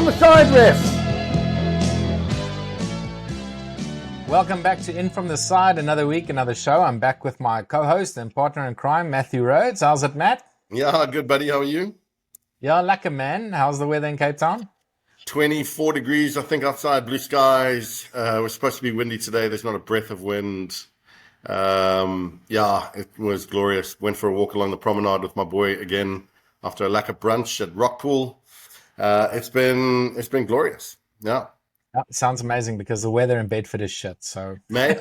from the Side, ref. Welcome back to In From The Side, another week, another show. I'm back with my co-host and partner in crime, Matthew Rhodes. How's it, Matt? Yeah, good, buddy. How are you? Yeah, lekker, man. How's the weather in Cape Town? 24 degrees, I think, outside, blue skies. We're supposed to be windy today. There's not a breath of wind. Yeah, it was glorious. Went for a walk along the promenade with my boy again after a lack of brunch at Rockpool. It's been glorious. Yeah. Sounds amazing because the weather in Bedford is shit. So Mate,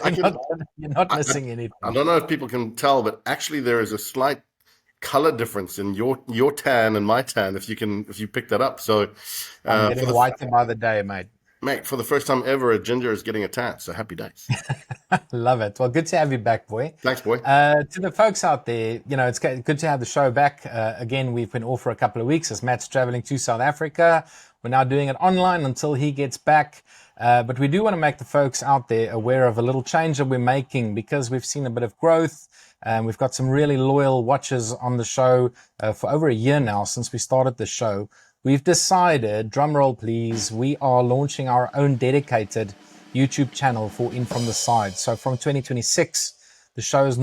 you're not missing anything. I don't know if people can tell, but actually there is a slight color difference in your tan and my tan, if you pick that up. So I'm getting whiter by the day, mate. Mate, for the first time ever, a ginger is getting a tan. So happy days. Love it. Well, good to have you back, boy. Thanks, boy. To the folks out there, it's good to have the show back. Again, we've been off for a couple of weeks as Matt's traveling to South Africa. We're now doing it online until he gets back. But we do want to make the folks out there aware of a little change that we're making because we've seen a bit of growth. We've got some really loyal watchers on the show for over a year now since we started the show. We've decided, drum roll please, we are launching our own dedicated YouTube channel for In From The Side. So from 2026, the show is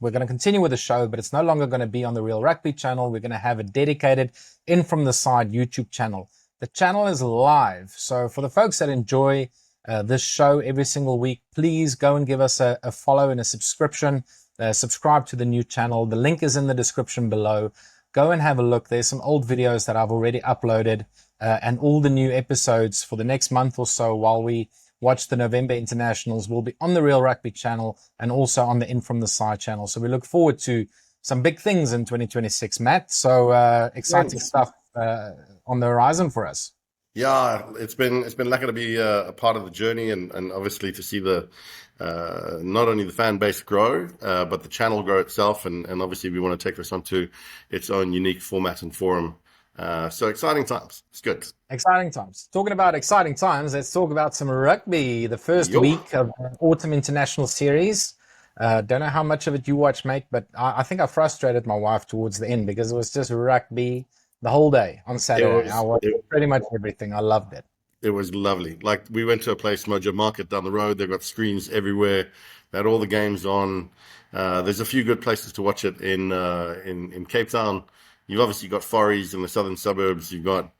we're going to continue with the show, but it's no longer going to be on the Real Rugby channel. We're going to have a dedicated In From The Side YouTube channel. The channel is live. So for the folks that enjoy this show every single week, please go and give us a follow and a subscription. Subscribe to the new channel. The link is in the description below. Go and have a look. There's some old videos that I've already uploaded and all the new episodes for the next month or so while we watch the November internationals will be on the Real Rugby channel and also on the In From The Side channel. So we look forward to some big things in 2026, Matt. So exciting stuff on the horizon for us. Yeah, it's been lucky to be a part of the journey and obviously to see the not only the fan base grow, but the channel grow itself. And obviously we want to take this onto its own unique format and forum. So exciting times. It's good. Exciting times. Talking about exciting times, let's talk about some rugby. The first week of the Autumn International Series. Don't know how much of it you watched, mate, but I think I frustrated my wife towards the end because it was just rugby the whole day on Saturday. I watched pretty much everything. I loved it. It was lovely. Like we went to a place, Mojo Market down the road. They've got screens everywhere. They had all the games on. There's a few good places to watch it in Cape Town. You've obviously got Forries in the southern suburbs. You've got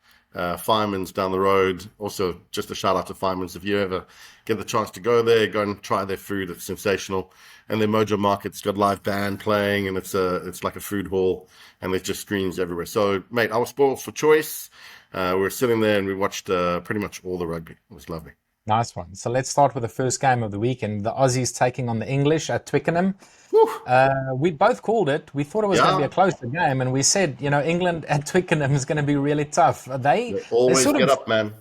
Fireman's down the road. Also, just a shout out to Fireman's. If you ever get the chance to go there, go and try their food. It's sensational. And then Mojo Market's got live band playing, and it's like a food hall, and there's just screens everywhere. So, mate, I was spoiled for choice. We were sitting there and we watched pretty much all the rugby. It was lovely. Nice one. So let's start with the first game of the weekend. The Aussies taking on the English at Twickenham. We both called it. We thought it was going to be a closer game, and we said, England at Twickenham is going to be really tough. They always get up, man.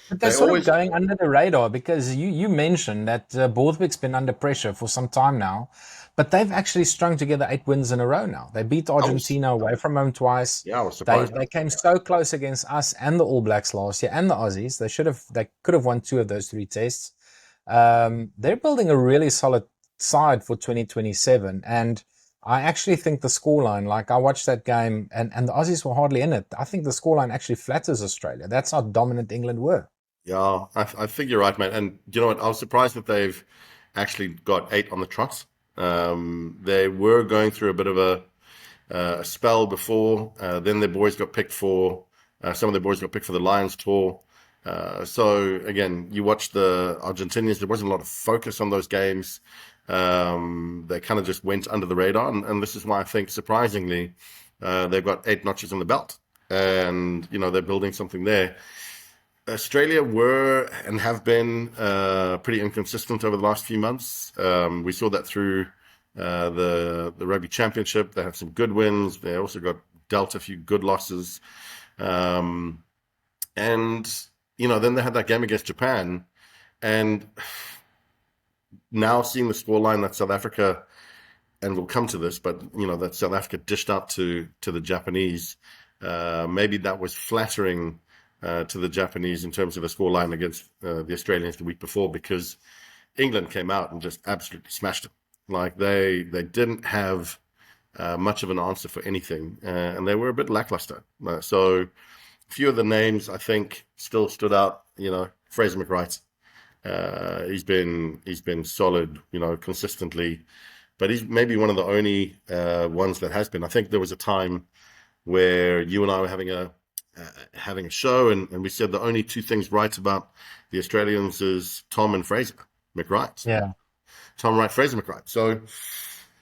But they're sort of going under the radar because you mentioned that Borthwick's been under pressure for some time now, but they've actually strung together 8 wins in a row now. They beat Argentina away from home twice. Yeah, I was surprised. They came so close against us and the All Blacks last year and the Aussies. They could have won 2 of those 3 tests. They're building a really solid side for 2027, and I actually think the scoreline, like I watched that game and the Aussies were hardly in it. I think the scoreline actually flatters Australia. That's how dominant England were. Yeah, I think you're right, mate. And you know what? I was surprised that they've actually got 8 on the trot. They were going through a bit of a spell before. Then their boys got picked for some of their boys got picked for the Lions tour. So again, you watch the Argentinians. There wasn't a lot of focus on those games. They kind of just went under the radar, and this is why I think surprisingly they've got 8 notches on the belt, and they're building something there. Australia were and have been pretty inconsistent over the last few months. We saw that through the Rugby Championship. They had some good wins. They also got dealt a few good losses. And, then they had that game against Japan. And now seeing the scoreline that South Africa, and we'll come to this, but, that South Africa dished out to the Japanese, maybe that was flattering to the Japanese in terms of a scoreline against the Australians the week before, because England came out and just absolutely smashed them. Like they didn't have much of an answer for anything, and they were a bit lackluster. So few of the names I think still stood out. Fraser McWright. He's been solid, consistently, but he's maybe one of the only ones that has been. I think there was a time where you and I were having a show, and we said the only two things right about the Australians is Tom and Fraser McWright. Yeah. Tom Wright, Fraser McWright.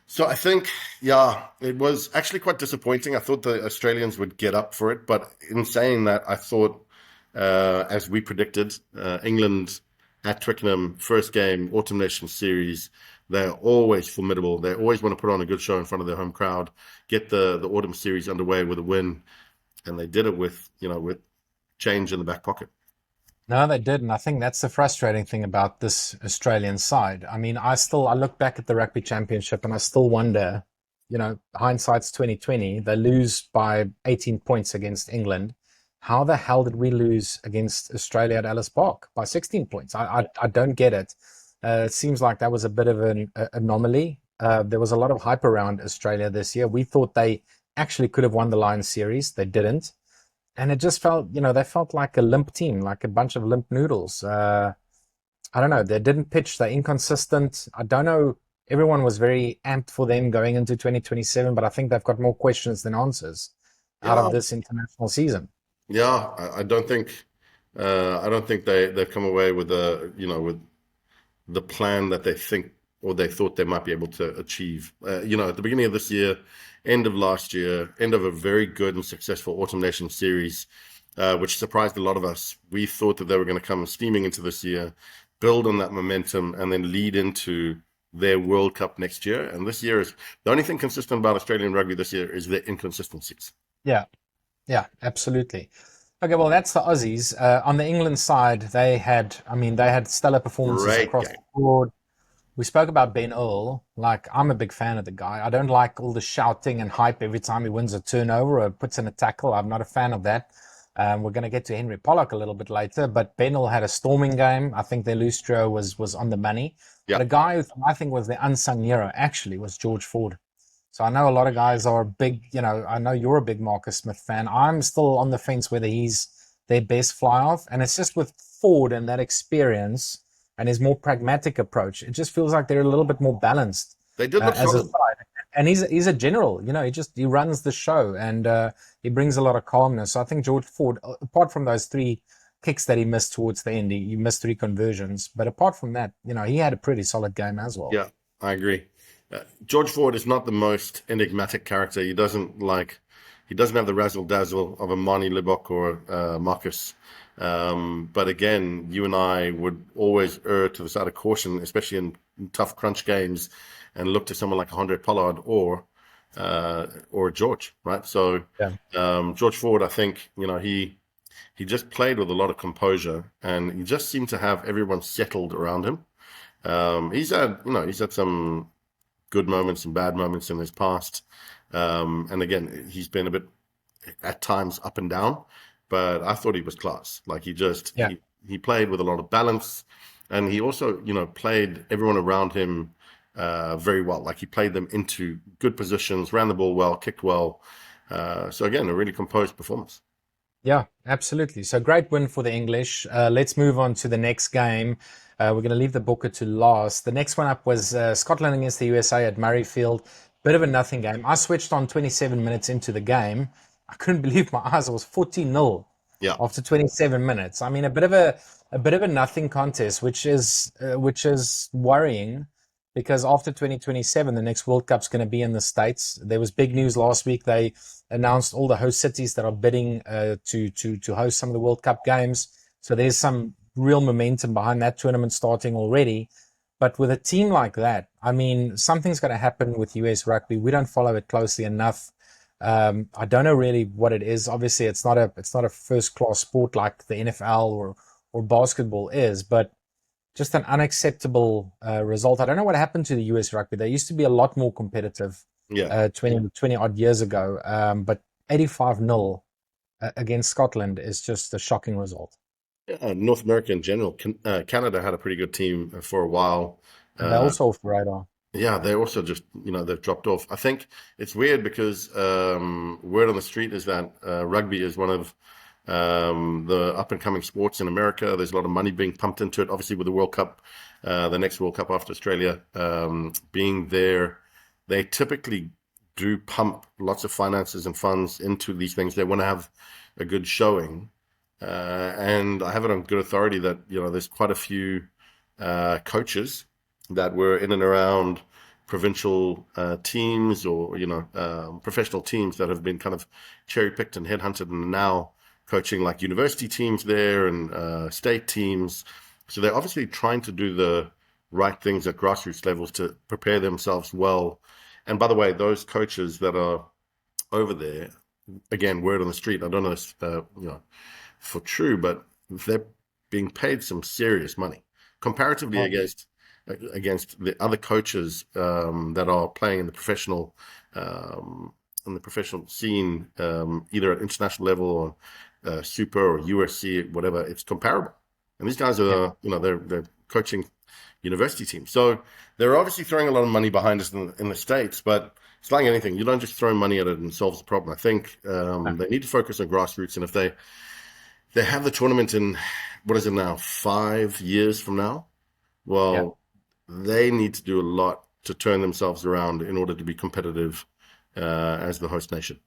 So I think, yeah, it was actually quite disappointing. I thought the Australians would get up for it, but in saying that, I thought, as we predicted, England at Twickenham, first game, Autumn Nations Series, they're always formidable. They always want to put on a good show in front of their home crowd, get the Autumn Series underway with a win, and they did it with change in the back pocket. No, they did, and I think that's the frustrating thing about this Australian side. I mean, I look back at the Rugby Championship and I still wonder, hindsight's 2020. They lose by 18 points against England. How the hell did we lose against Australia at Ellis Park by 16 points? I don't get it. It seems like that was a bit of an anomaly. There was a lot of hype around Australia this year. We thought they actually could have won the Lions series. They didn't. And it just felt, they felt like a limp team, like a bunch of limp noodles. I don't know. They didn't pitch. They're inconsistent. I don't know. Everyone was very amped for them going into 2027, but I think they've got more questions than answers out Yeah, of this international season. yeah. I don't think they've come away with the plan that they think or they thought they might be able to achieve. At the beginning of this year, end of last year, end of a very good and successful Autumn Nation series, which surprised a lot of us. We thought that they were going to come steaming into this year, build on that momentum, and then lead into their World Cup next year. And this year is the only thing consistent about Australian rugby this year is their inconsistencies. Yeah, yeah, absolutely. Okay, well, that's the Aussies. On the England side, they had stellar performances Great across game. the board. We spoke about Ben Earl. Like, I'm a big fan of the guy. I don't like all the shouting and hype every time he wins a turnover or puts in a tackle. I'm not a fan of that. We're going to get to Henry Pollock a little bit later, but Ben Earl had a storming game. I think their loose trio was on the money. Yeah. But a guy who I think was the unsung hero actually was George Ford. So I know a lot of guys are big, I know you're a big Marcus Smith fan. I'm still on the fence whether he's their best fly off. And it's just with Ford and that experience and his more pragmatic approach, it just feels like they're a little bit more balanced They did look as a solid. side. And he's a general, he runs the show and he brings a lot of calmness. So I think George Ford, apart from those three kicks that he missed towards the end, he missed three conversions. But apart from that, he had a pretty solid game as well. Yeah, I agree. George Ford is not the most enigmatic character. He doesn't have the razzle dazzle of a Marnie Libok or Marcus. But again, you and I would always err to the side of caution, especially in tough crunch games, and look to someone like Andre Pollard or George, right? So Yeah. George Ford, I think, he just played with a lot of composure, and he just seemed to have everyone settled around him. He's had some good moments and bad moments in his past. And again, he's been a bit at times up and down, but I thought he was class. Like Yeah. he played with a lot of balance, and he also, played everyone around him very well. Like he played them into good positions, ran the ball well, kicked well. So again, a really composed performance. Yeah, absolutely. So great win for the English. Let's move on to the next game. We're going to leave the Booker to last. The next one up was Scotland against the USA at Murrayfield. Bit of a nothing game. I switched on 27 minutes into the game. I couldn't believe my eyes. It was 14-0 Yeah, after 27 minutes. I mean, a bit of a nothing contest, which is worrying because after 2027, the next World Cup's going to be in the States. There was big news last week. They announced all the host cities that are bidding to host some of the World Cup games. So there's some real momentum behind that tournament starting already. But with a team like that, I mean, something's going to happen with US rugby. We don't follow it closely enough. I don't know really what it is. Obviously, it's not a first class sport like the NFL or basketball is, but just an unacceptable result. I don't know what happened to the US rugby. They used to be a lot more competitive yeah. 20 odd years ago. But 85-0 against Scotland is just a shocking result. North America in general. Canada had a pretty good team for a while. And they're Uh, also off the radar. Yeah, they also just, they've dropped off. I think it's weird because word on the street is that rugby is one of the up and coming sports in America. There's a lot of money being pumped into it. Obviously, with the World Cup, the next World Cup after Australia being there, they typically do pump lots of finances and funds into these things. They want to have a good showing. And I have it on good authority that, there's quite a few coaches that were in and around provincial teams or, professional teams that have been kind of cherry-picked and headhunted and now coaching like university teams there and state teams. So they're obviously trying to do the right things at grassroots levels to prepare themselves well. And by the way, those coaches that are over there, again, word on the street, I don't know if, for true, but they're being paid some serious money comparatively against the other coaches that are playing in the professional scene, either at international level or Super or USC, whatever. It's comparable, and these guys are they're coaching university teams, so they're obviously throwing a lot of money behind us in the States. But it's like anything, you don't just throw money at it and it solves the problem. I think they need to focus on grassroots, and if they have the tournament in, what is it now, 5 years from now? Well, they need to do a lot to turn themselves around in order to be competitive as the host nation.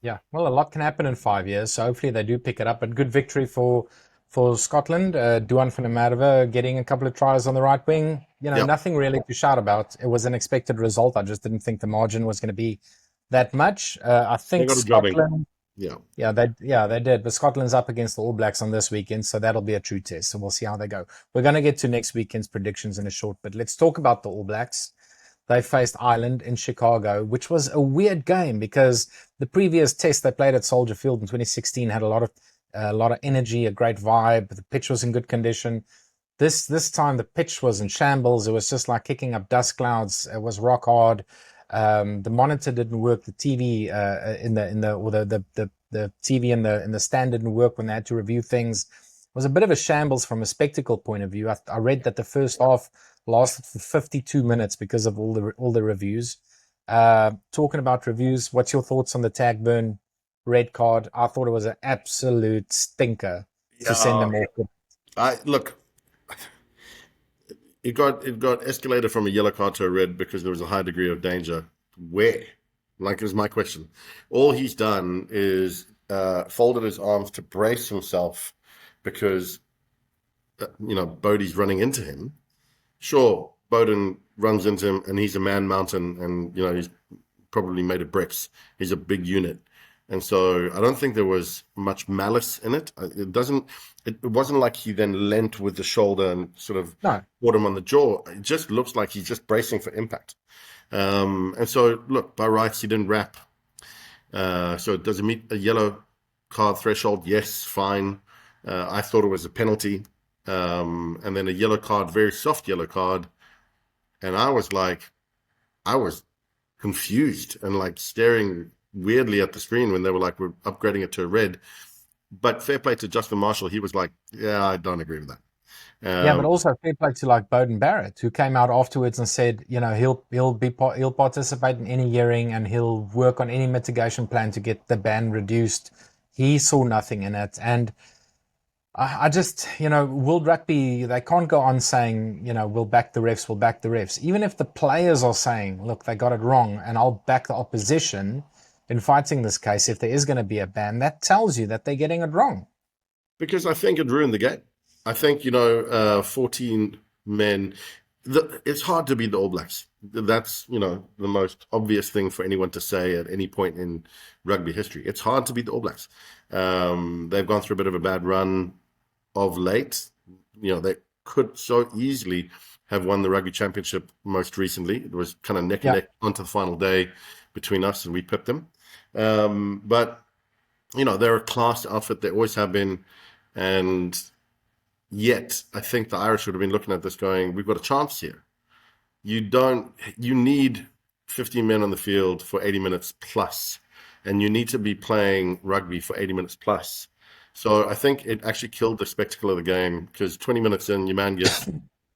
Yeah, well, a lot can happen in 5 years, so hopefully they do pick it up. A good victory for Scotland. Duan van der Merwe getting a couple of tries on the right wing. Nothing really to shout about. It was an expected result. I just didn't think the margin was going to be that much. I think Scotland... Yeah, they did. But Scotland's up against the All Blacks on this weekend, so that'll be a true test. So we'll see how they go. We're going to get to next weekend's predictions in a short bit. Let's talk about the All Blacks. They faced Ireland in Chicago, which was a weird game because the previous test they played at Soldier Field in 2016 had a lot of energy, a great vibe. The pitch was in good condition. This time the pitch was in shambles. It was just like kicking up dust clouds. It was rock hard. The monitor didn't work. The TV the TV in the stand didn't work when they had to review things. It was a bit of a shambles from a spectacle point of view. I read that the first half lasted for 52 minutes because of all the reviews. Talking about reviews, what's your thoughts on the Tagburn red card? I thought it was an absolute stinker to send them off. Look, it got escalated from a yellow card to a red because there was a high degree of danger. Where? Like, is my question. All he's done is folded his arms to brace himself because, Bodie's running into him. Sure, Bowden runs into him and he's a man mountain and, he's probably made of bricks. He's a big unit. And so I don't think there was much malice in it. It wasn't like he then leant with the shoulder and sort of caught him on the jaw. It just looks like he's just bracing for impact. And so, look, by rights, he didn't wrap. So does it meet a yellow card threshold? Yes, fine. I thought it was a penalty. And then a yellow card, very soft yellow card. And I was confused and like staring weirdly at the screen when they were like, we're upgrading it to a red. But fair play to Justin Marshall. He was like, yeah, I don't agree with that. But also fair play to like Bowden Barrett, who came out afterwards and said, he'll participate in any hearing and he'll work on any mitigation plan to get the ban reduced. He saw nothing in it. And I just, World Rugby, they can't go on saying, we'll back the refs. Even if the players are saying, look, they got it wrong and I'll back the opposition in fighting this case, if there is going to be a ban, that tells you that they're getting it wrong. Because I think it ruined the game. I think, 14 men, it's hard to beat the All Blacks. That's, the most obvious thing for anyone to say at any point in rugby history. It's hard to beat the All Blacks. They've gone through a bit of a bad run of late. They could so easily have won the Rugby Championship most recently. It was kind of neck and neck onto the final day between us, and we pipped them. But, they're a class outfit. They always have been. And yet, I think the Irish would have been looking at this going, we've got a chance here. You need 15 men on the field for 80 minutes plus, and you need to be playing rugby for 80 minutes plus. So I think it actually killed the spectacle of the game because 20 minutes in, your man gets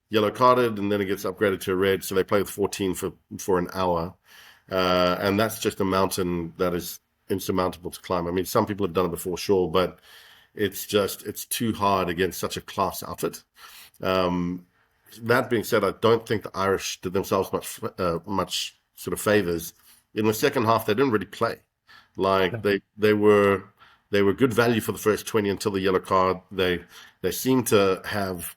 yellow carded and then it gets upgraded to a red. So they play with 14 for an hour. And that's just a mountain that is insurmountable to climb. I mean, some people have done it before, sure, but it's too hard against such a class outfit. Um, that being said, I don't think the Irish did themselves much sort of favors. In the second half, they didn't really play. Like they were good value for the first 20 until the yellow card. They seemed to have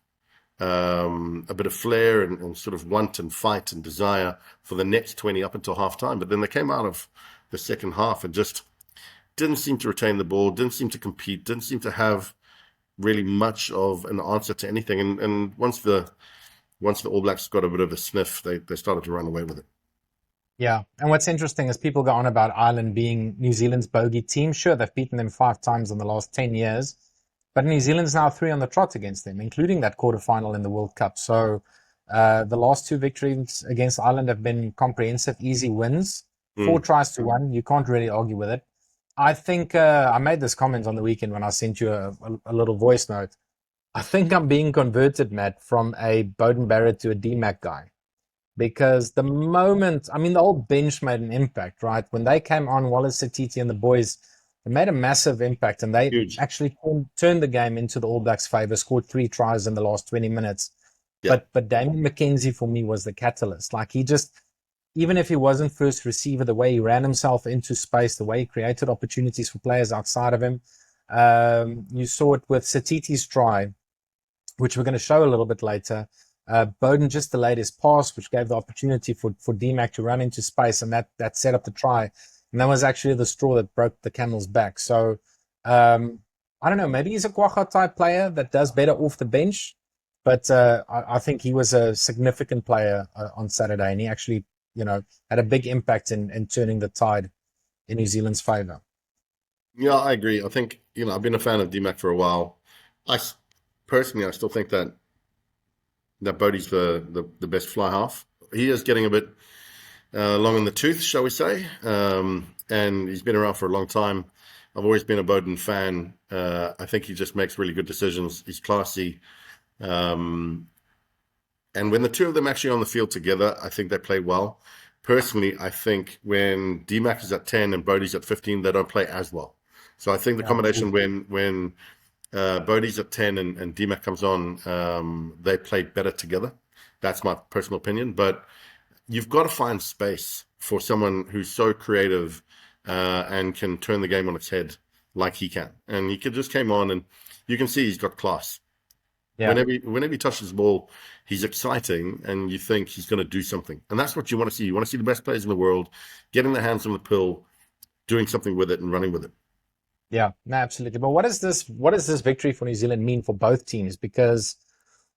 a bit of flair and sort of want and fight and desire for the next 20 up until half time. But then they came out of the second half and just didn't seem to retain the ball, didn't seem to compete, didn't seem to have really much of an answer to anything. And once the All Blacks got a bit of a sniff, they started to run away with it. Yeah. And what's interesting is people go on about Ireland being New Zealand's bogey team. Sure, they've beaten them 5 times in the last 10 years, but New Zealand's now 3 on the trot against them, including that quarterfinal in the World Cup. So the last 2 victories against Ireland have been comprehensive, easy wins, 4 tries to 1. You can't really argue with it. I think I made this comment on the weekend when I sent you a little voice note. I think I'm being converted, Matt, from a Bowden Barrett to a DMAC guy. Because the moment, I mean, the whole bench made an impact, right? When they came on, Wallace Satiti and the boys, they made a massive impact, and they Huge. actually turned the game into the All Blacks' favor, scored 3 tries in the last 20 minutes. Yeah. But Damien McKenzie, for me, was the catalyst. Like, he just, even if he wasn't first receiver, the way he ran himself into space, the way he created opportunities for players outside of him, you saw it with Satiti's try, which we're going to show a little bit later. Bowden just delayed his pass, which gave the opportunity for DMAC to run into space, and that set up the try. And that was actually the straw that broke the camel's back. So I don't know, maybe he's a Quagga type player that does better off the bench, but I think he was a significant player on Saturday, and he actually, had a big impact in turning the tide in New Zealand's favor. Yeah, I agree. I think, I've been a fan of DMAC for a while. Personally, I still think that Bodie's the best fly half. He is getting a bit long in the tooth, shall we say, and he's been around for a long time. I've always been a Bowden fan. I think he just makes really good decisions. He's classy. And when the two of them actually on the field together, I think they play well. Personally, I think when DMAC is at 10 and Bodie's at 15, they don't play as well. So I think the combination when Bodie's at 10 and DMAC comes on, they play better together. That's my personal opinion. But you've got to find space for someone who's so creative and can turn the game on its head like he can. And he just came on, and you can see he's got class. Yeah. Whenever he touches the ball, he's exciting, and you think he's going to do something. And that's what you want to see. You want to see the best players in the world getting their hands on the pill, doing something with it, and running with it. Yeah, no, absolutely. But what does this victory for New Zealand mean for both teams? Because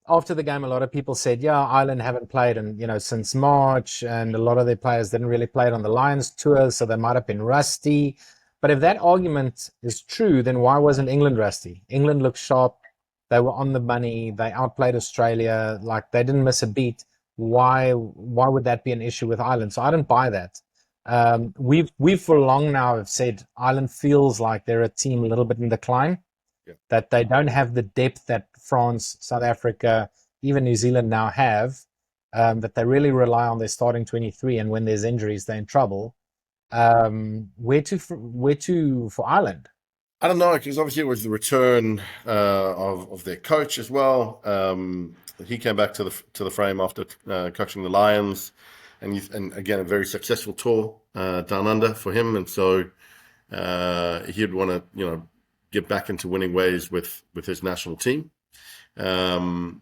after the game, a lot of people said, yeah, Ireland haven't played since March, and a lot of their players didn't really play it on the Lions tour, so they might have been rusty. But if that argument is true, then why wasn't England rusty? England looked sharp. They were on the money. They outplayed Australia. Like, they didn't miss a beat. Why would that be an issue with Ireland? So I don't buy that. We've for long now have said Ireland feels like they're a team a little bit in decline, that they don't have the depth that France, South Africa, even New Zealand now have, that they really rely on their starting 23, and when there's injuries, they're in trouble. Where to for Ireland? I don't know, because obviously it was the return of their coach as well. He came back to the frame after coaching the Lions. And again, a very successful tour down under for him, and so he'd want to get back into winning ways with his national team. And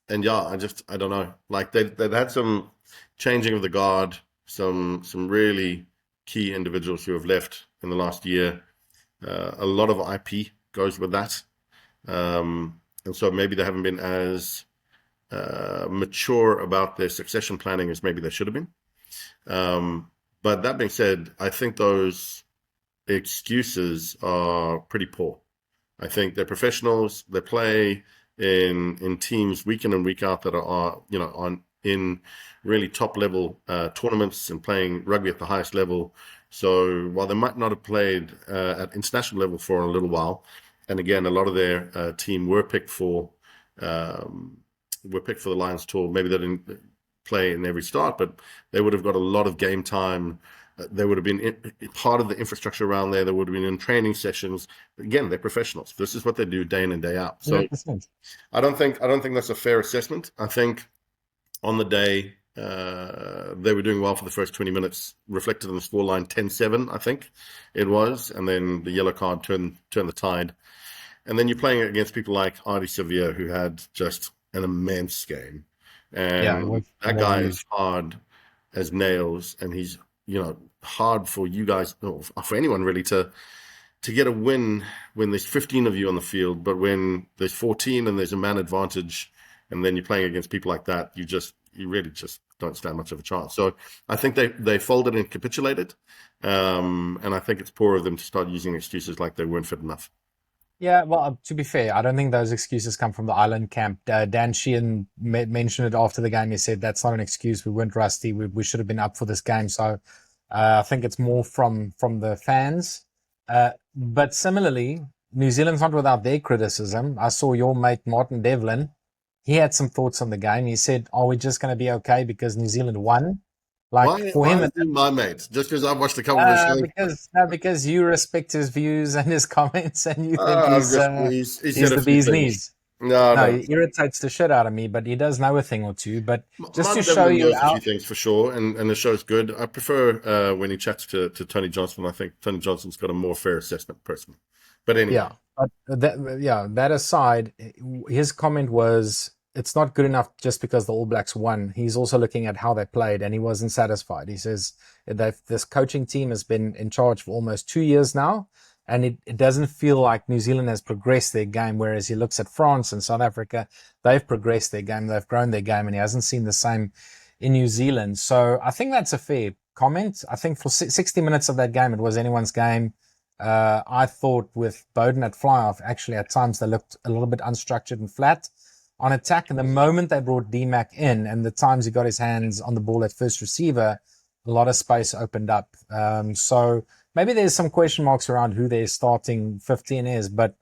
yeah, I don't know. Like they've had some changing of the guard, some really key individuals who have left in the last year. A lot of IP goes with that, and so maybe they haven't been as mature about their succession planning as maybe they should have been. But that being said, I think those excuses are pretty poor. I think they're professionals. They play in teams week in and week out that are in really top level tournaments and playing rugby at the highest level. So while they might not have played at international level for a little while, and again, a lot of their team were picked for the Lions tour. Maybe they didn't play in every start, but they would have got a lot of game time They would have been part of the infrastructure around there. They would have been in training sessions. Again, they're professionals. This is what they do day in and day out. So 100%. I don't think that's a fair assessment. I think on the day they were doing well for the first 20 minutes, reflected in the scoreline 10-7, I think it was, and then the yellow card turned the tide. And then you're playing against people like Artie Sevilla, who had just an immense game. Yeah, it And that was guy huge. is hard as nails, and he's, hard for you guys, or for anyone really, to get a win when there's 15 of you on the field, but when there's 14 and there's a man advantage, and then you're playing against people like that, you really just don't stand much of a chance. So I think they folded and capitulated, and I think it's poor of them to start using excuses like they weren't fit enough. Yeah, well, to be fair, I don't think those excuses come from the island camp. Dan Sheehan mentioned it after the game. He said that's not an excuse. We weren't rusty. We should have been up for this game. So I think it's more from the fans. But similarly, New Zealand's not without their criticism. I saw your mate Martin Devlin. He had some thoughts on the game. He said, "Are we just going to be okay because New Zealand won?" Like Why, for why him, is he my mate? Just because I've watched a couple of his shows? because you respect his views and his comments, and you think He he's said a the few bee's things. knees. No, No, no. he irritates the shit out of me, but he does know a thing or two. But just to Martin show Devlin you knows a few things for sure, and the show's good. I prefer when he chats to Tony Johnson. I think Tony Johnson's got a more fair assessment personally. But anyway, yeah, but that aside, his comment was it's not good enough just because the All Blacks won. He's also looking at how they played, and he wasn't satisfied. He says this coaching team has been in charge for almost 2 years now, and it doesn't feel like New Zealand has progressed their game. Whereas he looks at France and South Africa, they've progressed their game, they've grown their game, and he hasn't seen the same in New Zealand. So I think that's a fair comment. I think for 60 minutes of that game, it was anyone's game. I thought with Bowden at fly-off, actually at times they looked a little bit unstructured and flat on attack. And the moment they brought D-Mac in and the times he got his hands on the ball at first receiver, a lot of space opened up. So maybe there's some question marks around who their starting 15 is, but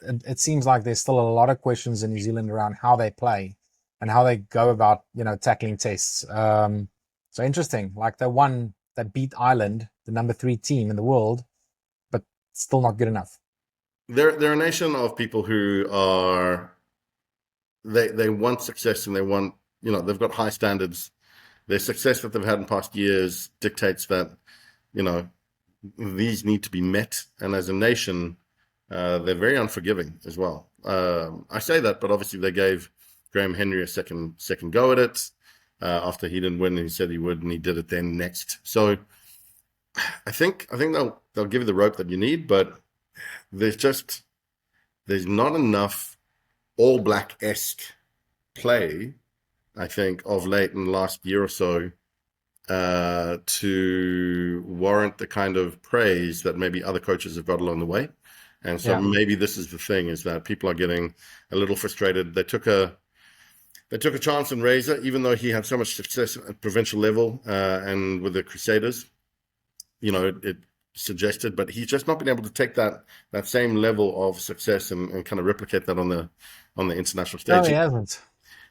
it seems like there's still a lot of questions in New Zealand around how they play and how they go about, tackling tests. So interesting. Like they beat Ireland, the number 3 team in the world, but still not good enough. they're a nation of people who are they want success, and they want, they've got high standards. Their success that they've had in past years dictates that, you know these need to be met, and as a nation, they're very unforgiving as well. I say that, but obviously they gave Graham Henry a second go at it after he didn't win, and he said he would, and he did it then next. So I think they'll give you the rope that you need, but there's not enough All Black-esque play, I think, of late in the last year or so to warrant the kind of praise that maybe other coaches have got along the way. And so maybe this is the thing, is that people are getting a little frustrated. They took a chance on Razor, even though he had so much success at provincial level and with the Crusaders. It suggested, but he's just not been able to take that same level of success and kind of replicate that on the international stage. No, he hasn't.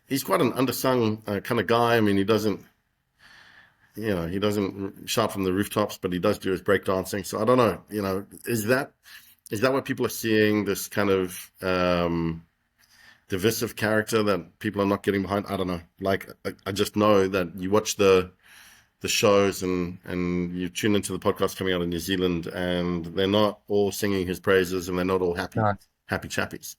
He's quite an undersung kind of guy. I mean, he doesn't shout from the rooftops, but he does do his breakdancing. So I don't know, is that what people are seeing, this kind of divisive character that people are not getting behind? I don't know. Like, I just know that you watch the shows and you tune into the podcast coming out of New Zealand, and they're not all singing his praises, and they're not all happy chappies.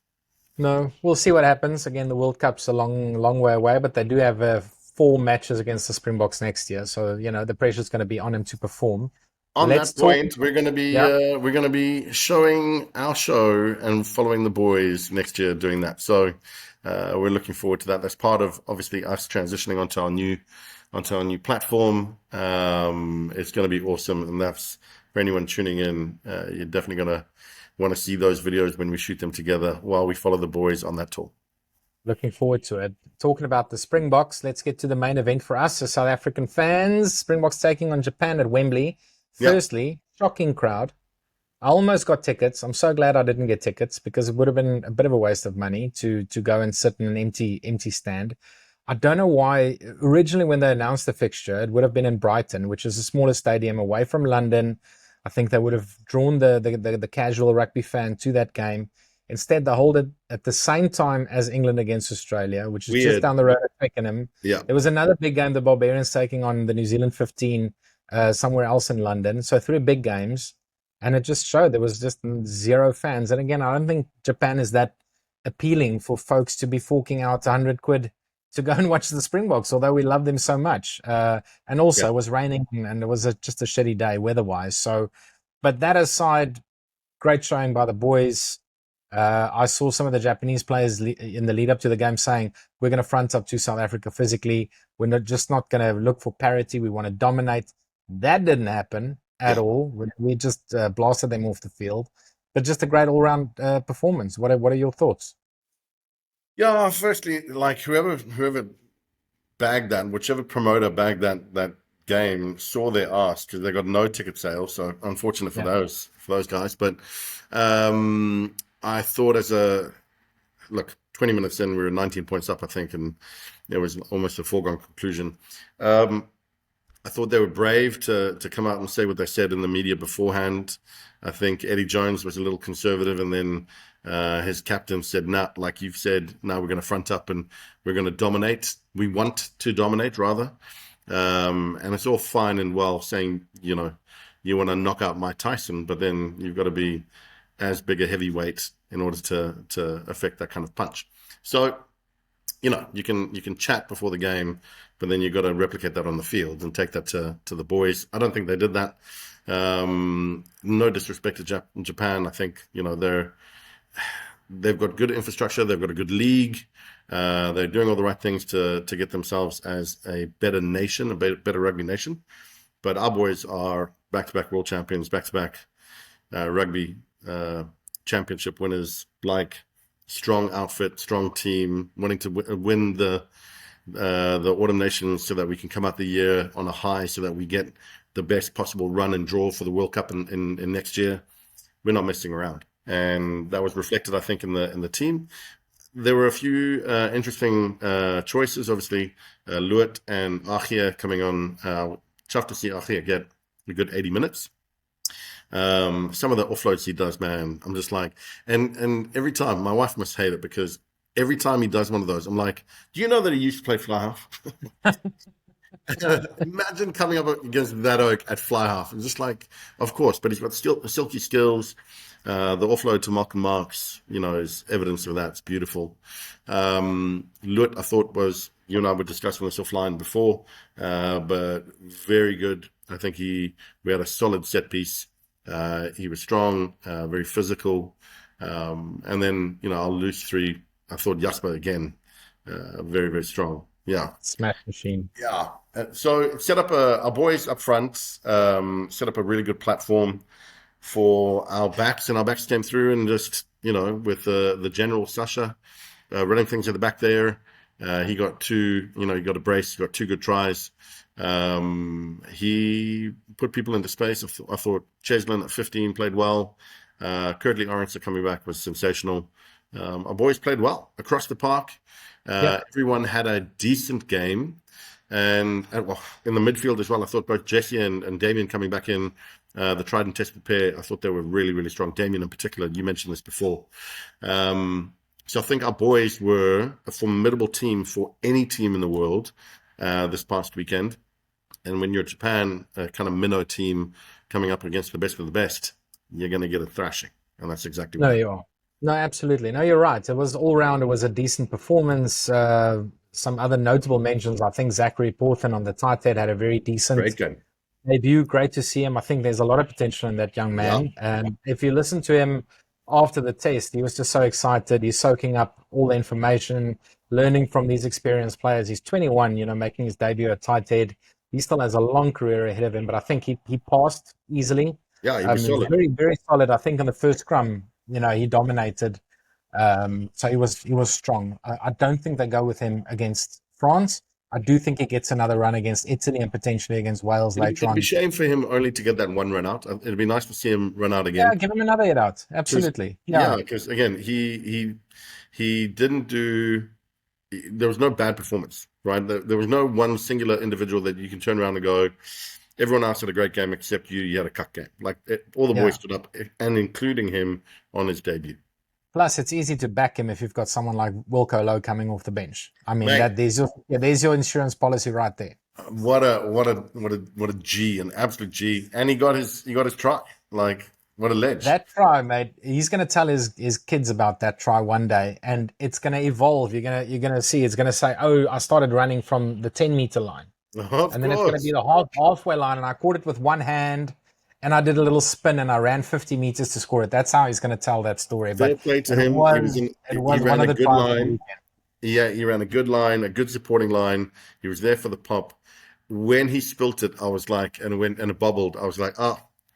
No, we'll see what happens. Again, the World Cup's a long way away, but they do have 4 matches against the Springboks next year. So, the pressure's going to be on him to perform. On that point, we're going to be showing our show and following the boys next year doing that. So we're looking forward to that. That's part of, obviously, us transitioning onto our new platform. It's going to be awesome, and that's, for anyone tuning in, you're definitely going to want to see those videos when we shoot them together while we follow the boys on that tour. Looking forward to it. Talking about the Springboks, let's get to the main event for us as South African fans. Springboks taking on Japan at Wembley. Firstly, shocking crowd. I almost got tickets. I'm so glad I didn't get tickets, because it would have been a bit of a waste of money to go and sit in an empty stand. I don't know why. Originally, when they announced the fixture, it would have been in Brighton, which is a smaller stadium away from London. I think they would have drawn the casual rugby fan to that game. Instead, they hold it at the same time as England against Australia, which is just Weird. down the road at Twickenham. Yeah, There was another big game, the Barbarians taking on the New Zealand 15 somewhere else in London. So three big games, and it just showed there was just zero fans. And again, I don't think Japan is that appealing for folks to be forking out 100 quid to go and watch the Springboks, although we love them so much. And also, yeah. it was raining and it was just a shitty day weather-wise. So, but that aside, great showing by the boys. I saw some of the Japanese players in the lead up to the game saying, "We're going to front up to South Africa physically. We're not going to look for parity. We want to dominate." That didn't happen at Yeah. all. We just blasted them off the field. But just a great all-round performance. What are your thoughts? Yeah, firstly, like whoever bagged that, whichever promoter bagged that game, saw their ass because they got no ticket sales. So unfortunate for Yeah, those guys. But I thought as a look, 20 minutes in, we were 19 points up, I think, and it was almost a foregone conclusion. Um, I thought they were brave to come out and say what they said in the media beforehand. I think Eddie Jones was a little conservative, and then his captain said, "Nah, like you've said, now we're going to front up and we're going to dominate. We want to dominate, rather." And it's all fine and well saying, you want to knock out Mike Tyson, but then you've got to be as big a heavyweight in order to affect that kind of punch. So you can chat before the game, but then you've got to replicate that on the field and take that to the boys. I don't think they did that. No disrespect to Japan. I think they've got good infrastructure. They've got a good league. They're doing all the right things to get themselves as a better nation, a better rugby nation. But our boys are back-to-back world champions, back-to-back rugby championship winners. Like strong outfit, strong team, wanting to win the Autumn Nations so that we can come out the year on a high, so that we get the best possible run and draw for the World Cup in next year. We're not messing around, and that was reflected, I think, in the team. There were a few interesting choices. Obviously, Luit and Achia coming on. Tough to see Achia get a good 80 minutes. Some of the offloads he does, man, I'm just like, and every time, my wife must hate it because every time he does one of those, I'm like, do you know that he used to play fly half? Imagine coming up against that oak at fly half. It's just like, of course, but he's got silky skills. The offload to Malcolm Marks, is evidence of that. It's beautiful. Lut, I thought you and I were discussing this offline before, but very good. I think we had a solid set piece. He was strong, very physical. And then, our loose three, I thought Jasper again, very, very strong. Yeah. smash machine. Yeah. So set up our boys up front, set up a really good platform for our backs, and our backs came through and just, with the general Sasha running things at the back there. He got he got a brace, he got two good tries. He put people into space. I thought Cheslin at 15 played well. Curtly Orange coming back was sensational. Our boys played well across the park. Yep. Everyone had a decent game. And well, in the midfield as well, I thought both Jesse and Damien coming back in, the tried and tested pair, I thought they were really, really strong. Damien in particular, you mentioned this before. So I think our boys were a formidable team for any team in the world this past weekend. And when you're Japan, a kind of minnow team coming up against the best of the best, you're going to get a thrashing. And that's exactly what No, happened. you are. No, absolutely. No, you're right. It was all round. It was a decent performance. Some other notable mentions. I think Zachary Porthen on the tight head had a very decent Great game. debut. Great to see him. I think there's a lot of potential in that young Yeah. man. And if you listen to him after the test, he was just so excited. He's soaking up all the information, learning from these experienced players. He's 21, making his debut at tight head. He still has a long career ahead of him, but I think he passed easily. Yeah, he'd be He was solid. very, very solid. I think in the first scrum, he dominated. So he was strong. I don't think they go with him against France. I do think he gets another run against Italy and potentially against Wales later It'd be a on. shame for him only to get that one run out. It'd be nice to see him run out Yeah, again. give him another hit out. Because Absolutely. yeah, Yeah. because again, he didn't do there was no bad performance, right? There was no one singular individual that you can turn around and go, everyone else had a great game except you. You had a cut game. Like all the boys stood up, and including him on his debut. Plus, it's easy to back him if you've got someone like Wilco Low coming off the bench. I mean, Mate, there's your insurance policy right there. What a G, an absolute G, and he got his try. Like, what a ledge. That try, mate. He's going to tell his kids about that try one day, and it's going to evolve. You're gonna see. It's going to say, "Oh, I started running from the 10-meter line," and then it's going to be the halfway line, and I caught it with one hand. And I did a little spin and I ran 50 meters to score it. That's how he's going to tell that story. Fair play to him. It was one of the line. Yeah, he ran a good line, a good supporting line. He was there for the pop. When he spilt it, I was like, and it bubbled. I was like,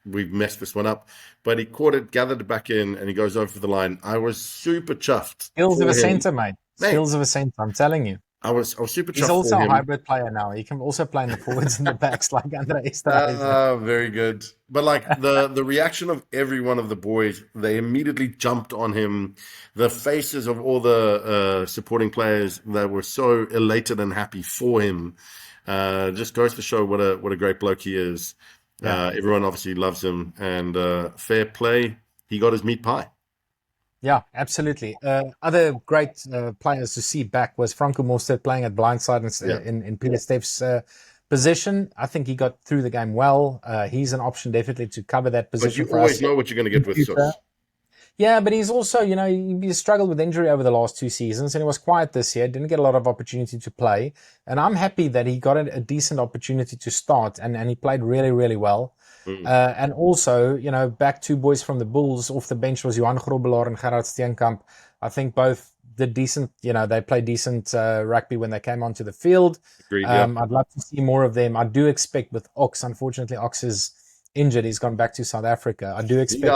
we've messed this one up. But he caught it, gathered it back in, and he goes over for the line. I was super chuffed. Skills of a centre, mate. Skills of a centre, I'm telling you. I was super chuffed. He's also a hybrid player now. He can also play in the forwards and the backs like Andre Esterhuizen. Very good. But like the reaction of every one of the boys, they immediately jumped on him. The faces of all the supporting players that were so elated and happy for him just goes to show what a great bloke he is. Yeah. Everyone obviously loves him, and fair play. He got his meat pie. Yeah, absolutely. Other great players to see back was Franco Mostert playing at blindside in Peter Steph's position. I think he got through the game well. He's an option definitely to cover that position. But you always know what you're going to get with Sos. Yeah, but he's also, he struggled with injury over the last 2 seasons, and he was quiet this year, didn't get a lot of opportunity to play. And I'm happy that he got a decent opportunity to start, and he played really, really well. And also, back 2 boys from the Bulls off the bench was Johan Grobbelaar and Gerard Steenkamp. I think both did decent, they played decent rugby when they came onto the field. Agreed, yeah. I'd love to see more of them. I do expect with Ox, unfortunately, Ox is injured. He's gone back to South Africa. I do expect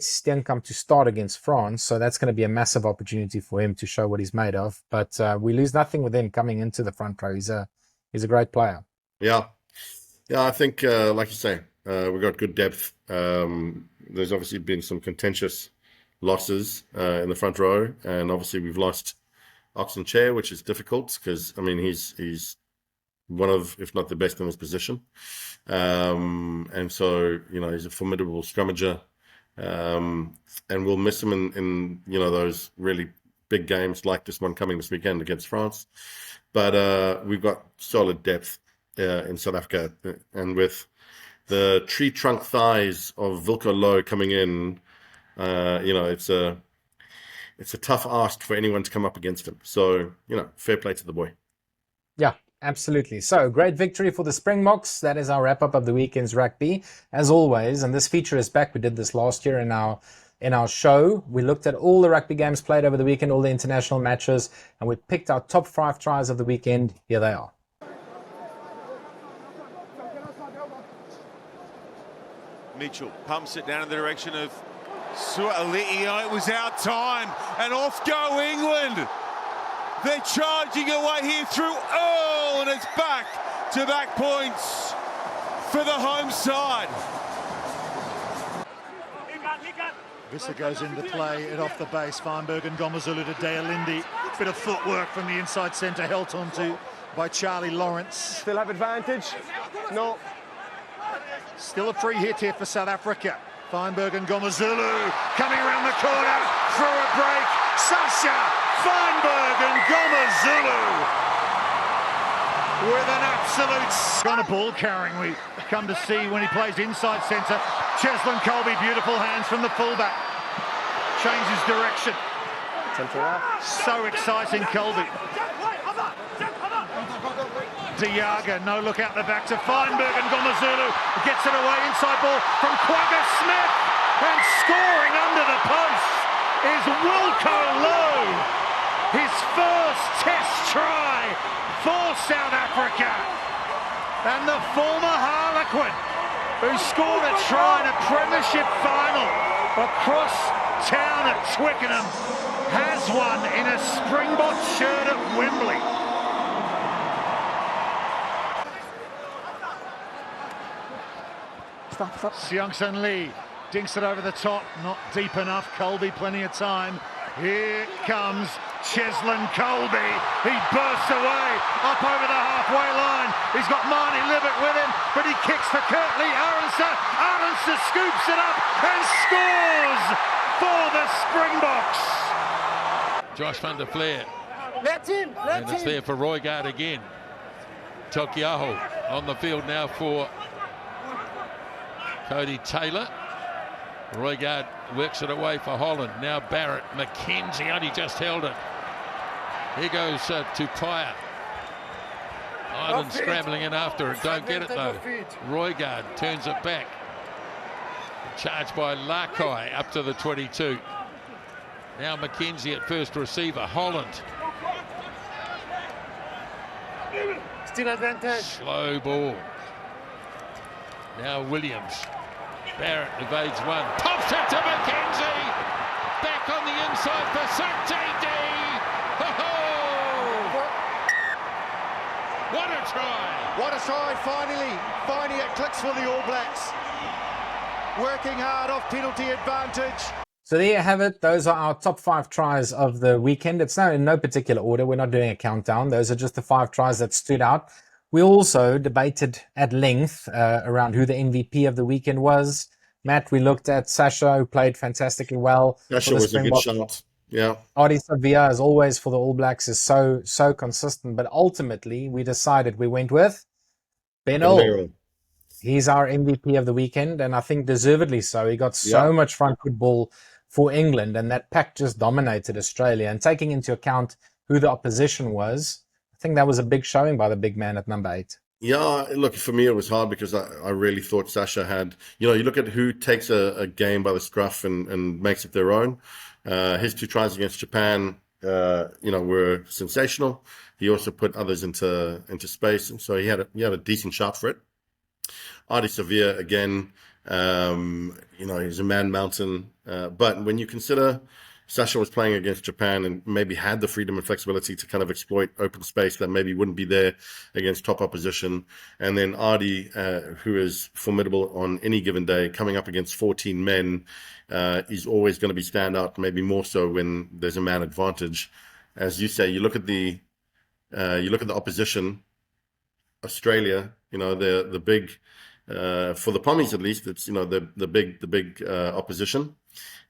Steenkamp to start against France, so that's going to be a massive opportunity for him to show what he's made of. But we lose nothing with him coming into the front row. He's a great player. Yeah. Yeah, I think, like you say, we've got good depth. There's obviously been some contentious losses in the front row, and obviously we've lost Oxen Chair, which is difficult because, he's one of, if not the best in his position. And so, he's a formidable scrummager, and we'll miss him in those really big games like this one coming this weekend against France. But we've got solid depth in South Africa, and with the tree trunk thighs of Wilco Low coming in, it's a tough ask for anyone to come up against him. So, fair play to the boy. Yeah, absolutely. So, great victory for the Springboks. That is our wrap-up of the weekend's rugby, as always. And this feature is back. We did this last year in our show. We looked at all the rugby games played over the weekend, all the international matches, and we picked our top 5 tries of the weekend. Here they are. Mitchell pumps it down in the direction of Sua'ali'i. It was our time, and off go England. They're charging away here through Earl, and it's back-to-back points for the home side. Visser goes into play and off the base. Feinberg and Gomazulu to Dealindi. Bit of footwork from the inside centre, held onto by Charlie Lawrence. Still have advantage? No. Still a free hit here for South Africa. Feinberg and Gomazulu coming around the corner through a break. Sasha Feinberg and Gomazulu with an absolute kind of ball carrying we come to see when he plays inside centre. Cheslin Colby, beautiful hands from the fullback. Changes direction. So exciting, Colby. Diaga, no look out the back to Feinberg and Gomazulu. Gets it away, inside ball from Quagga Smith. And scoring under the post is Wilco Low. His first test try for South Africa. And the former Harlequin, who scored a try in a premiership final across town at Twickenham, has one in a Springboks shirt at Wembley. Seung-Sun Lee dinks it over the top, not deep enough. Colby, plenty of time. Here comes Cheslin Colby, he bursts away, up over the halfway line. He's got Marnie Libet with him, but he kicks for Kurtley Arendse. Arendse scoops it up and scores for the Springboks. Josh van der Flair. Let him. And it's there for Roygaard again. Tokiaho on the field now for Cody Taylor. Roygaard works it away for Holland. Now Barrett. McKenzie only just held it. Here goes Tupaia. Ireland scrambling in after it. Don't get it though. Roygaard turns it back. Charged by Lakai up to the 22. Now McKenzie at first receiver. Holland. Still advantage. Slow ball. Now Williams. Barrett evades one. Pops it to McKenzie. Back on the inside for Santidi. What a try. What a try, finally it clicks for the All Blacks. Working hard off penalty advantage. So there you have it. Those are our top 5 tries of the weekend. It's now in no particular order. We're not doing a countdown. Those are just the 5 tries that stood out. We also debated at length around who the MVP of the weekend was. Matt, we looked at Sasha, who played fantastically well. Sasha was a good shot. Yeah. Ardie Savia, as always, for the All Blacks is so consistent. But ultimately, we decided we went with Ben Earl. He's our MVP of the weekend, and I think deservedly so. He got so much front football for England, and that pack just dominated Australia. And taking into account who the opposition was, I think that was a big showing by the big man at number 8. Yeah, look, for me it was hard because I really thought Sasha had, you look at who takes a game by the scruff and makes it their own. His 2 tries against Japan, were sensational. He also put others into space, and so he had a decent shot for it. Ardie Savia, again, he's a man mountain. But when you consider Sasha was playing against Japan and maybe had the freedom and flexibility to kind of exploit open space that maybe wouldn't be there against top opposition. And then Ardie, who is formidable on any given day, coming up against 14 men, is always going to be standout, maybe more so when there's a man advantage. As you say, you look at the opposition, Australia, the big, for the Pommies at least, it's, the big opposition.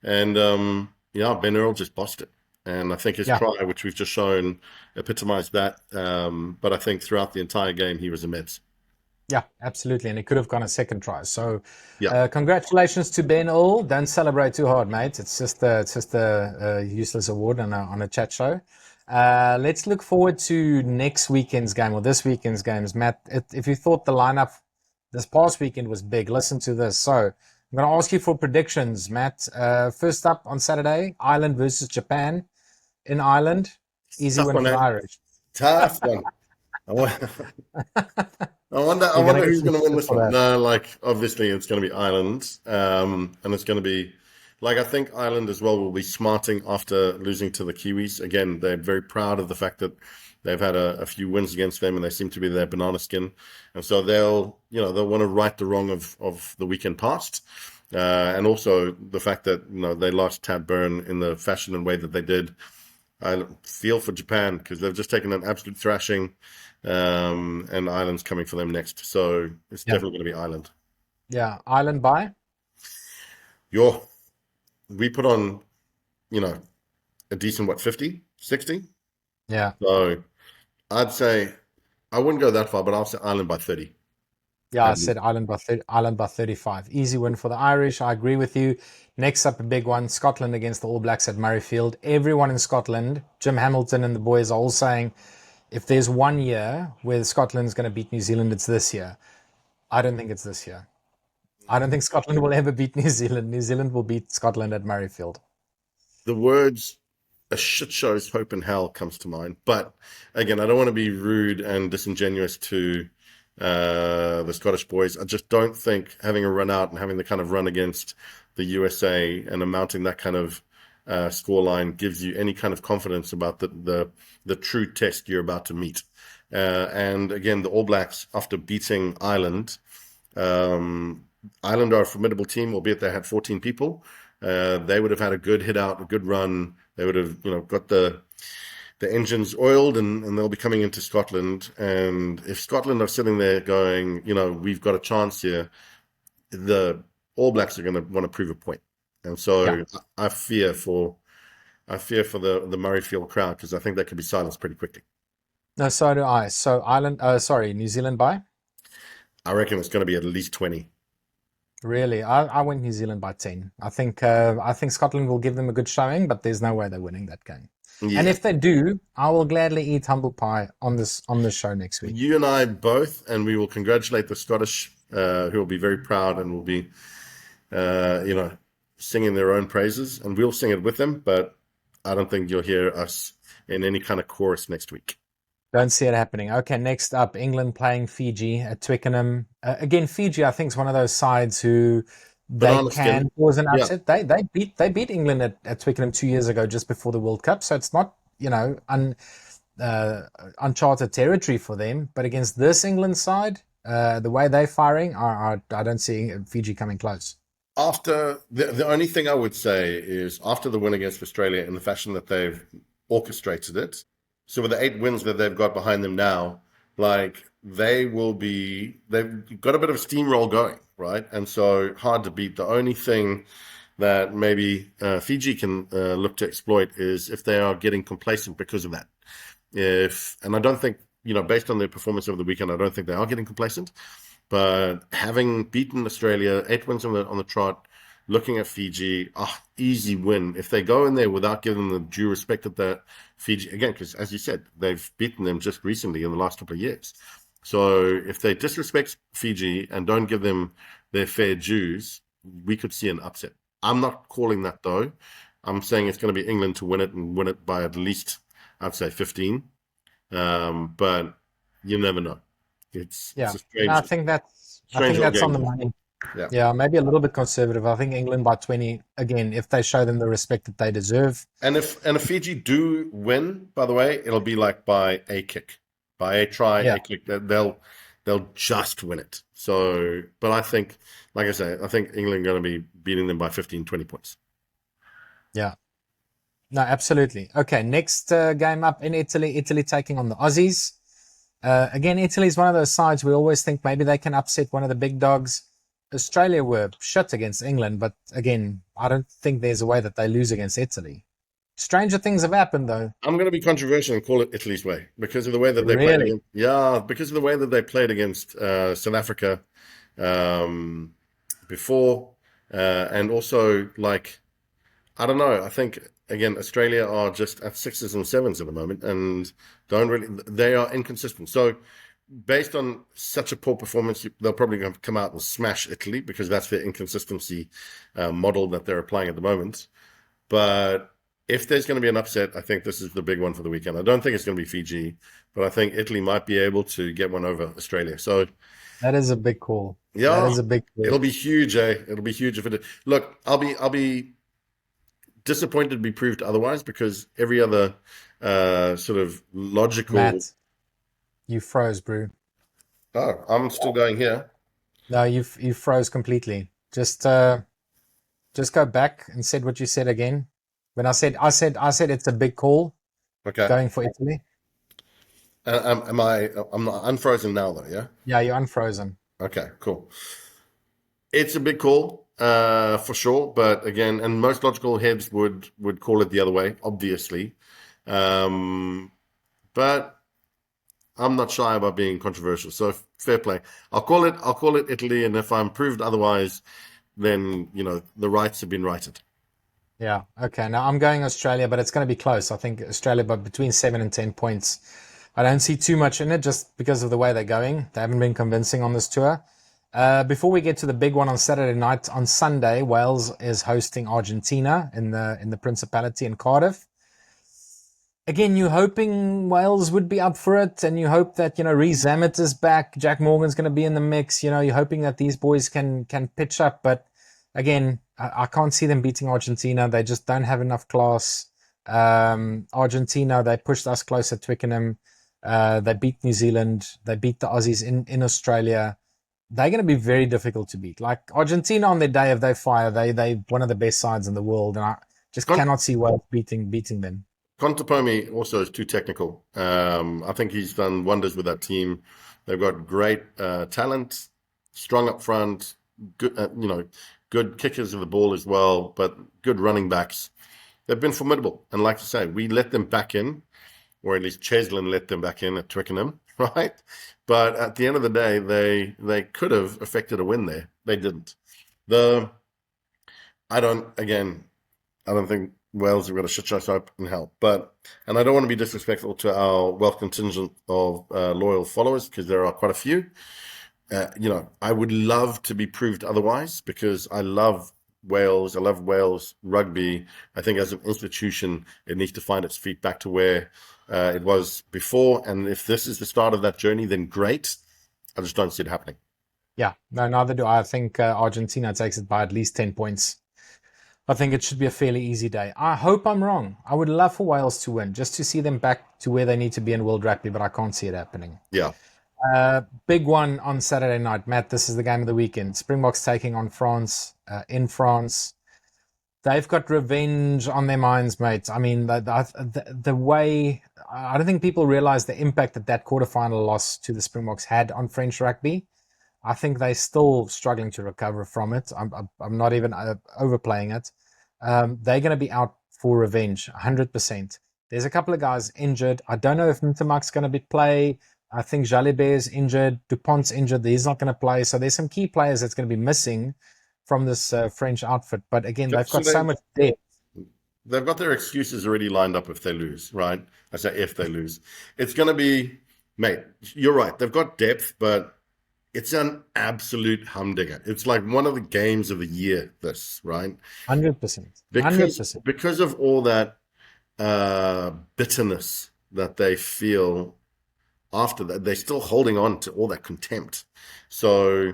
And, Ben Earl just bossed it. And I think his try, which we've just shown, epitomized that. But I think throughout the entire game, he was immense. Yeah, absolutely. And he could have gone a second try. So congratulations to Ben Earl. Don't celebrate too hard, mate. It's just a useless award on a chat show. Let's look forward to next weekend's game or this weekend's games. Matt, if you thought the lineup this past weekend was big, listen to this. So I'm going to ask you for predictions, Matt. First up on Saturday, Ireland versus Japan in Ireland. Easy win for the Irish. Tough one. I wonder who's going to win this one. No, obviously it's going to be Ireland. And it's going to be, I think Ireland as well will be smarting after losing to the Kiwis. Again, they're very proud of the fact that they've had a few wins against them and they seem to be their banana skin. And so they'll want to right the wrong of the weekend past. And also the fact that, they lost Tad Byrne in the fashion and way that they did. I feel for Japan because they've just taken an absolute thrashing, and Ireland's coming for them next. So it's definitely going to be Ireland. Yeah. Ireland by? We put on, a decent, 50, 60? Yeah. So I'd say, I wouldn't go that far, but I'll say Ireland by 30. Yeah, I said Ireland by 35. Easy win for the Irish. I agree with you. Next up, a big one, Scotland against the All Blacks at Murrayfield. Everyone in Scotland, Jim Hamilton and the boys are all saying, if there's one year where Scotland's going to beat New Zealand, it's this year. I don't think it's this year. I don't think Scotland will ever beat New Zealand. New Zealand will beat Scotland at Murrayfield. The words, a shit show's hope and hell comes to mind. But again, I don't want to be rude and disingenuous to the Scottish boys. I just don't think having a run out and having the kind of run against the USA and amounting that kind of scoreline gives you any kind of confidence about the true test you're about to meet. And again, the All Blacks, after beating Ireland, Ireland are a formidable team, albeit they had 14 people. they would have had a good hit out, a good run. They would have, got the engines oiled, and they'll be coming into Scotland. And if Scotland are sitting there going, we've got a chance here, the All Blacks are going to want to prove a point. And so I fear for the Murrayfield crowd, because I think they could be silenced pretty quickly. No, so do I. So New Zealand by? I reckon it's going to be at least 20. Really? I went New Zealand by 10. I think Scotland will give them a good showing, but there's no way they're winning that game. Yeah. And if they do, I will gladly eat humble pie on this show next week. You and I both, and we will congratulate the Scottish, who will be very proud and will be, singing their own praises, and we'll sing it with them. But I don't think you'll hear us in any kind of chorus next week. Don't see it happening. Okay, next up, England playing Fiji at Twickenham. Again, Fiji, I think, is one of those sides who they can cause an upset. Yeah. They beat England at Twickenham 2 years ago, just before the World Cup. So it's not uncharted territory for them. But against this England side, the way they're firing, I don't see Fiji coming close. After the only thing I would say is after the win against Australia, in the fashion that they've orchestrated it. So with the 8 wins that they've got behind them now, they've got a bit of a steamroll going, right? And so hard to beat. The only thing that maybe Fiji can look to exploit is if they are getting complacent because of that. And I don't think, based on their performance over the weekend, I don't think they are getting complacent. But having beaten Australia, 8 wins on the trot, looking at Fiji, easy win. If they go in there without giving them the due respect that Fiji, again, because as you said, they've beaten them just recently in the last couple of years. So if they disrespect Fiji and don't give them their fair dues, we could see an upset. I'm not calling that, though. I'm saying it's going to be England to win it, and win it by at least, I'd say, 15. But you never know. It's a strange. I think that's on the money. Yeah, maybe a little bit conservative. I think England by 20, again, if they show them the respect that they deserve. And if Fiji do win, by the way, it'll be by a kick, by a try, a kick. They'll just win it. So, but I think, like I say, I think England are going to be beating them by 15, 20 points. Yeah. No, absolutely. Okay, next game up in Italy. Italy taking on the Aussies. Again, Italy is one of those sides we always think maybe they can upset one of the big dogs. Australia were shit against England, but again, I don't think there's a way that they lose against Italy. Stranger things have happened, though. I'm going to be controversial and call it Italy's way because of the way that they played against. Yeah, because of the way that they played against South Africa before, and also I don't know. I think again Australia are just at 6s and 7s at the moment, and they are inconsistent. So, based on such a poor performance, they'll probably come out and smash Italy because that's their inconsistency model that they're applying at the moment. But if there's going to be an upset, I think this is the big one for the weekend. I don't think it's going to be Fiji, but I think Italy might be able to get one over Australia. So that is a big call. Yeah, that is a big call. It'll be huge, eh? It'll be huge if it. Look, I'll be disappointed to be proved otherwise because every other sort of logical. Matt, you froze, bro. Oh, I'm still going here. No, you froze completely. Just go back and said what you said again. When I said it's a big call. Okay. Going for Italy. I'm not unfrozen now though, yeah? Yeah, you're unfrozen. Okay, cool. It's a big call, for sure. But again, and most logical heads would call it the other way, obviously. But I'm not shy about being controversial. So fair play. I'll call it Italy, and if I'm proved otherwise, then the rights have been righted. Yeah. Okay. Now I'm going Australia, but it's going to be close. I think Australia, but between 7 and 10 points. I don't see too much in it just because of the way they're going. They haven't been convincing on this tour. Before we get to the big one on Saturday night, on Sunday, Wales is hosting Argentina in the Principality in Cardiff. Again, you're hoping Wales would be up for it, and you hope that, Rhys Zammit is back, Jack Morgan's going to be in the mix. You're hoping that these boys can pitch up, but again, I can't see them beating Argentina. They just don't have enough class. Argentina, they pushed us close at Twickenham. They beat New Zealand. They beat the Aussies in Australia. they're going to be very difficult to beat. Like Argentina on their day, if they fire, they one of the best sides in the world, and I just cannot see Wales beating them. Contepomi also is too technical. I think he's done wonders with that team. They've got great talent, strong up front, good, good kickers of the ball as well, but good running backs. They've been formidable. And like you say, we let them back in, or at least Cheslin let them back in at Twickenham, right? But at the end of the day, they could have affected a win there. They didn't. I don't think Wales have got a shit show up in hell. And I don't want to be disrespectful to our Welsh contingent of loyal followers, because there are quite a few. I would love to be proved otherwise, because I love Wales. I love Wales rugby. I think as an institution, it needs to find its feet back to where it was before. And if this is the start of that journey, then great. I just don't see it happening. Yeah, no, neither do I. I think Argentina takes it by at least 10 points. I think it should be a fairly easy day. I hope I'm wrong. I would love for Wales to win, just to see them back to where they need to be in world rugby, but I can't see it happening. Yeah. Big one on Saturday night. Matt, this is the game of the weekend. Springboks taking on France in France. They've got revenge on their minds, mate. I mean, the way... I don't think people realize the impact that quarterfinal loss to the Springboks had on French rugby. I think they're still struggling to recover from it. I'm not even overplaying it. They're going to be out for revenge, 100%. There's a couple of guys injured. I don't know if Ntamak's going to play. I think Jalibert is injured. Dupont's injured. He's not going to play. So there's some key players that's going to be missing from this French outfit. But again, they've got so much depth. They've got their excuses already lined up if they lose, right? I say if they lose. It's going to be, mate, you're right. They've got depth, but it's an absolute humdinger. It's like one of the games of the year, this, right? 100%. 100%. Because of all that bitterness that they feel after that, they're still holding on to all that contempt. So,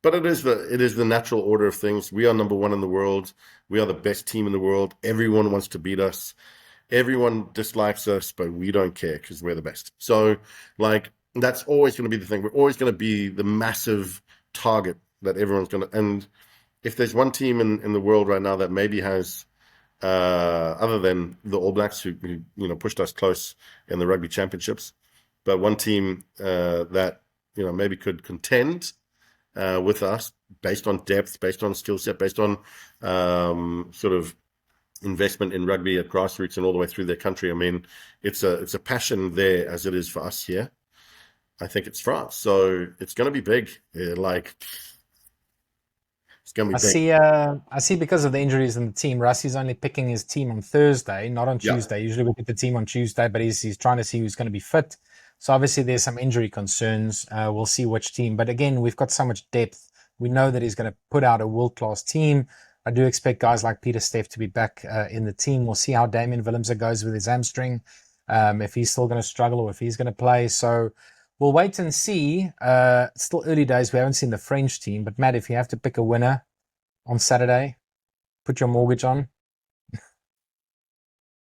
but it is the natural order of things. We are number one in the world. We are the best team in the world. Everyone wants to beat us. Everyone dislikes us, but we don't care because we're the best. So, like, that's always going to be the thing. We're always going to be the massive target that everyone's going to. And if there's one team in the world right now that maybe has, other than the All Blacks who pushed us close in the rugby championships, but one team that maybe could contend with us based on depth, based on skill set, based on sort of investment in rugby at grassroots and all the way through their country. I mean, it's a passion there as it is for us here. I think it's France, so it's going to be big. It's going to be big. I see because of the injuries in the team, Rusty's only picking his team on Thursday, not on Tuesday. Usually we pick the team on Tuesday, but he's trying to see who's going to be fit. So obviously there's some injury concerns. We'll see which team. But again, we've got so much depth. We know that he's going to put out a world-class team. I do expect guys like Peter Steff to be back in the team. We'll see how Damien Willemse goes with his hamstring, if he's still going to struggle or if he's going to play. So we'll wait and see. It's still early days. We haven't seen the French team. But Matt, if you have to pick a winner on Saturday, put your mortgage on.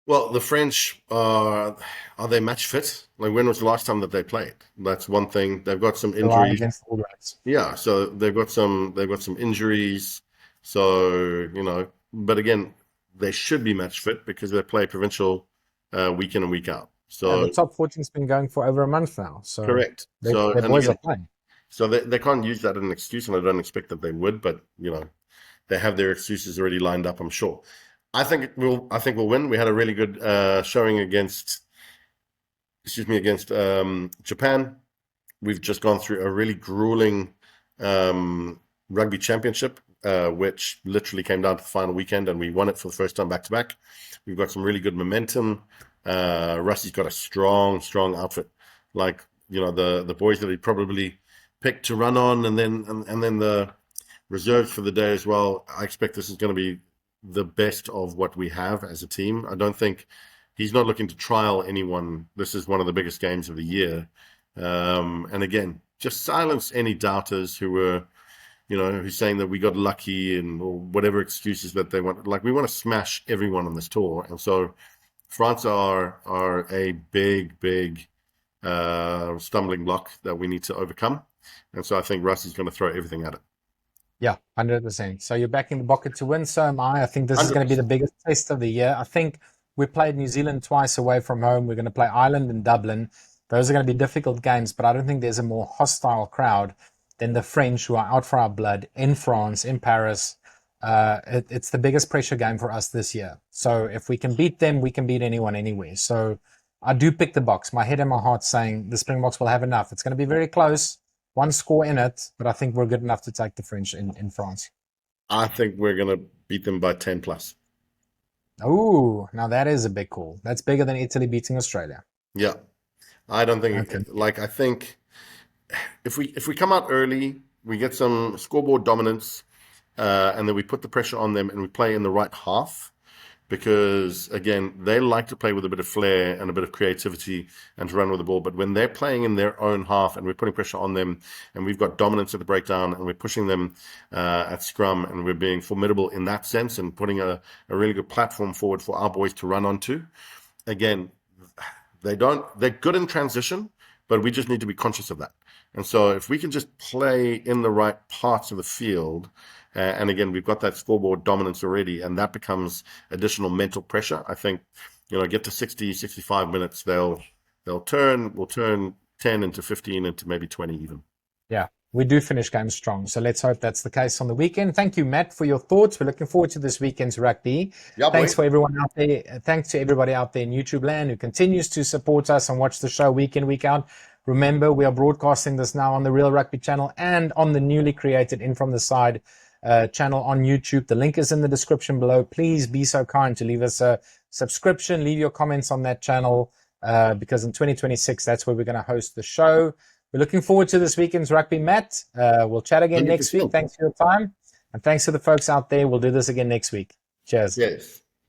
Well, the French are they match fit? Like, when was the last time that they played? That's one thing. They've got some injuries. Yeah, so they've got some injuries. So, but again, they should be match fit because they play provincial week in and week out. So the top 14's been going for over a month now. So correct. Their boys are playing. So they can't use that as an excuse, and I don't expect that they would. But they have their excuses already lined up, I'm sure. I think we'll win. We had a really good showing against Japan. We've just gone through a really grueling rugby championship, which literally came down to the final weekend, and we won it for the first time back to back. We've got some really good momentum. Rusty's got a strong outfit. Like, the boys that he probably picked to run on, and then the reserves for the day as well. I expect this is going to be the best of what we have as a team. I don't think he's not looking to trial anyone. This is one of the biggest games of the year. And again, just silence any doubters who were, who's saying that we got lucky or whatever excuses that they want. Like, we want to smash everyone on this tour. And so France are a big stumbling block that we need to overcome. And so I think Rusty's going to throw everything at it. Yeah, 100%. So you're backing the Bokke to win. So am I. I think this is going to be the biggest test of the year. I think we played New Zealand twice away from home. We're going to play Ireland and Dublin. Those are going to be difficult games, but I don't think there's a more hostile crowd than the French, who are out for our blood in France, in Paris. It's the biggest pressure game for us this year. So if we can beat them, we can beat anyone anywhere. So I do pick the Boks. My head and my heart saying the Springboks will have enough. It's going to be very close. One score in it, but I think we're good enough to take the French in France. I think we're going to beat them by 10 plus. Oh, now that is a big call. That's bigger than Italy beating Australia. Yeah. I don't think, I think if we come out early, we get some scoreboard dominance, and then we put the pressure on them and we play in the right half. Because, again, they like to play with a bit of flair and a bit of creativity and to run with the ball. But when they're playing in their own half and we're putting pressure on them and we've got dominance at the breakdown and we're pushing them at scrum and we're being formidable in that sense and putting a really good platform forward for our boys to run onto, again, they're good in transition, but we just need to be conscious of that. And so if we can just play in the right parts of the field, and again, we've got that scoreboard dominance already, and that becomes additional mental pressure. I think, get to 60, 65 minutes, we'll turn 10 into 15 into maybe 20 even. Yeah, we do finish games strong. So let's hope that's the case on the weekend. Thank you, Matt, for your thoughts. We're looking forward to this weekend's rugby. Yeah, Thanks for everyone out there. Thanks to everybody out there in YouTube land who continues to support us and watch the show week in, week out. Remember, we are broadcasting this now on the Real Rugby channel and on the newly created In From the Side channel on YouTube. The link is in the description below. Please be so kind to leave us a subscription, leave your comments on that channel, because in 2026, that's where we're going to host the show. We're looking forward to this weekend's rugby, Matt. We'll chat again 100%. next week. Thanks for your time. And thanks to the folks out there. We'll do this again next week. Cheers. Yes.